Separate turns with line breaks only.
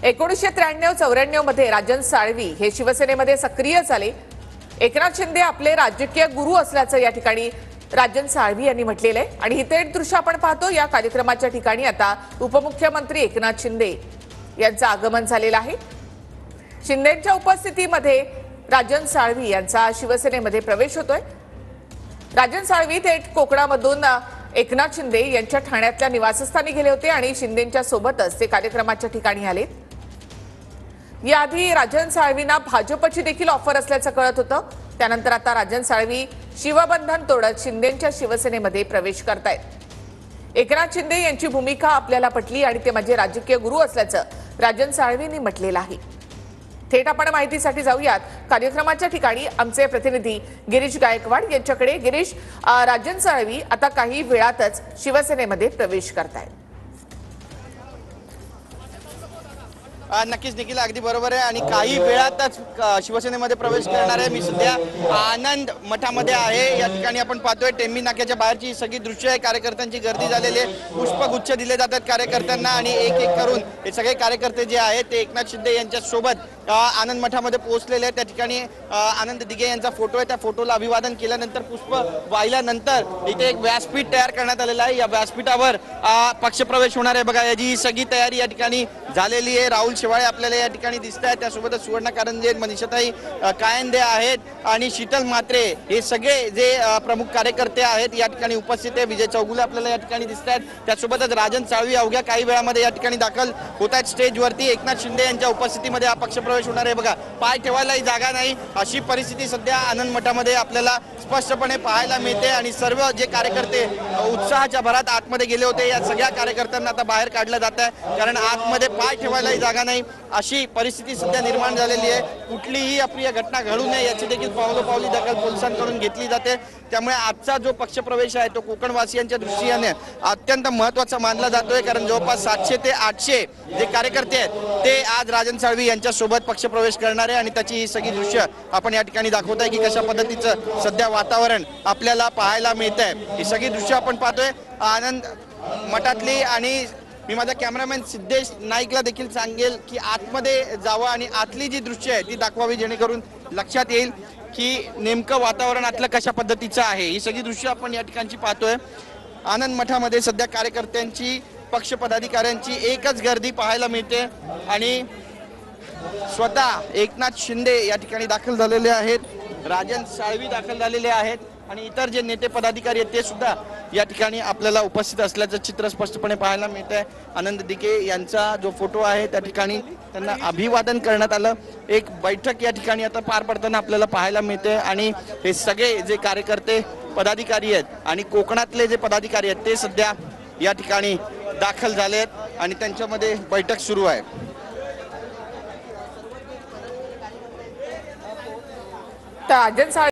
1993-94 मध्ये राजन साळवी हे शिवसेनेमध्ये सक्रिय झाले। एकनाथ शिंदे आपले राजकीय गुरु असल्याचं या ठिकाणी राजन साळवी यांनी म्हटलेलं आहे आणि ही थेट दृश्य आपण पाहतो। या कार्यक्रमाच्या ठिकाणी आता उपमुख्यमंत्री एकनाथ शिंदे यांचं आगमन झालेलं आहे। शिंदेंच्या उपस्थितीमध्ये राजन साळवी यांचा शिवसेनेमध्ये प्रवेश होतोय। राजन साळवी थेट कोकणामधून एकनाथ शिंदे यांच्या ठाण्यातल्या निवासस्थानी गेले होते आणि शिंदेंच्या सोबतच ते कार्यक्रमाच्या ठिकाणी आले। याआधी राजन साळवींना भाजपची देखील ऑफर असल्याचं कळत होतं। त्यानंतर आता राजन साळवी शिवबंधन तोडत शिंदेंच्या शिवसेनेमध्ये प्रवेश करतायत। एकनाथ शिंदे यांची भूमिका आपल्याला पटली आणि ते माझे राजकीय गुरु असल्याचं राजन साळवींनी म्हटलेलं आहे। थेट आपण माहितीसाठी जाऊयात कार्यक्रमाच्या ठिकाणी आमचे प्रतिनिधी गिरीश गायकवाड यांच्याकडे। गिरीश, राजन साळवी आता काही वेळातच शिवसेनेमध्ये प्रवेश करतायत।
नक्कीच निखिल, अगदी बरोबर आहे आणि काही वेळातच शिवसेनेमध्ये प्रवेश करणार आहे। मी सध्या आनंद मठामध्ये आहे। या ठिकाणी आपण पाहतोय टेंबी नाक्याच्या बाहेरची सगळी दृश्य आहे। कार्यकर्त्यांची गर्दी झालेली आहे, पुष्पगुच्छ दिले जातात कार्यकर्त्यांना आणि एक एक करून हे सगळे कार्यकर्ते जे आहेत ते एकनाथ शिंदे यांच्या सोबत आनंद मठामध्ये पोहोचलेले आहेत। त्या ठिकाणी आनंद दिघे यांचा फोटो आहे, त्या फोटोला अभिवादन केल्यानंतर पुष्प वाहिल्यानंतर इथे एक व्यासपीठ तयार करण्यात आलेलं आहे। या व्यासपीठावर पक्षप्रवेश होणार आहे। बघा, याची सगळी तयारी या ठिकाणी झालेली आहे। राहुल शेवाळे आपल्याला या ठिकाणी दिसत आहेत, त्यासोबतच सुवर्ण कारंजे, मनीषाताई कायंदे आहेत आणि शीतल म्हात्रे हे सगळे जे प्रमुख कार्यकर्ते आहेत या ठिकाणी उपस्थित आहे। विजय चौगुले आपल्याला या ठिकाणी दिसत आहेत, त्यासोबतच राजन साळवी अवघ्या काही वेळामध्ये या ठिकाणी दाखल होत आहेत स्टेजवरती। एकनाथ शिंदे यांच्या उपस्थितीमध्ये हा पक्षप्रवेश होणार आहे। बघा, पाय ठेवायलाही जागा नाही अशी परिस्थिती सध्या आनंद मठामध्ये आपल्याला स्पष्टपणे पाहायला मिळते आणि सर्व जे कार्यकर्ते उत्साहाच्या भरात आतमध्ये गेले होते या सगळ्या कार्यकर्त्यांना आता बाहेर काढलं जात आहे, कारण आतमध्ये पाय ठेवायलाही जागा नाही अशी परिस्थिती सध्या निर्माण झालेली आहे। कुठलीही अप्रिय घटना घडू नये याची देखील पावलोपावली दखल पोलिसांकडून घेतली जाते। त्यामुळे आजचा जो पक्षप्रवेश आहे तो कोकणवासियांच्या दृष्टीने अत्यंत महत्त्वाचा मानला जातोय, कारण जवळपास 700 ते 800 जे कार्यकर्ते आहेत ते आज राजन साळवी यांच्या सोबत पक्षप्रवेश करणार आहे आणि त्याची ही सगळी दृश्य आपण या ठिकाणी दाखवत आहे की कशा पद्धतीचं सध्या वातावरण आपल्याला पाहायला मिळत आहे। ही सगळी दृश्य आपण पाहतोय आनंद मठातली आणि मी माझा कॅमेरामॅन सिद्धेश नाईकला देखील सांगेल की आतमध्ये जावं आणि आतली जी दृश्य आहे ती दाखवावी, जेणेकरून लक्षात येईल की नेमकं वातावरण आतलं कशा पद्धतीचं आहे। ही सगळी दृश्य आपण या ठिकाणची पाहतोय। आनंद मठामध्ये सध्या कार्यकर्त्यांची, पक्ष पदाधिकाऱ्यांची एकच गर्दी पाहायला मिळते आणि स्वतः एकनाथ शिंदे या ठिकाणी दाखल झालेले आहेत, राजन साळवी दाखल झालेले आहेत आणि इतर जे नेते पदाधिकारी आहेत ते सुद्धा या ठिकाणी आपल्याला उपस्थित असल्याचं चित्र स्पष्टपणे पाहायला मिळत आहे। आनंद दिघे यांचा जो फोटो आहे त्या ठिकाणी त्यांना अभिवादन करण्यात आलं। एक बैठक या ठिकाणी आता पार पडताना आपल्याला पाहायला मिळते आणि हे सगळे जे कार्यकर्ते पदाधिकारी आहेत आणि कोकणातले जे पदाधिकारी आहेत ते सध्या या ठिकाणी दाखल झाले आहेत आणि त्यांच्यामध्ये बैठक सुरू आहे।
राजन साळवी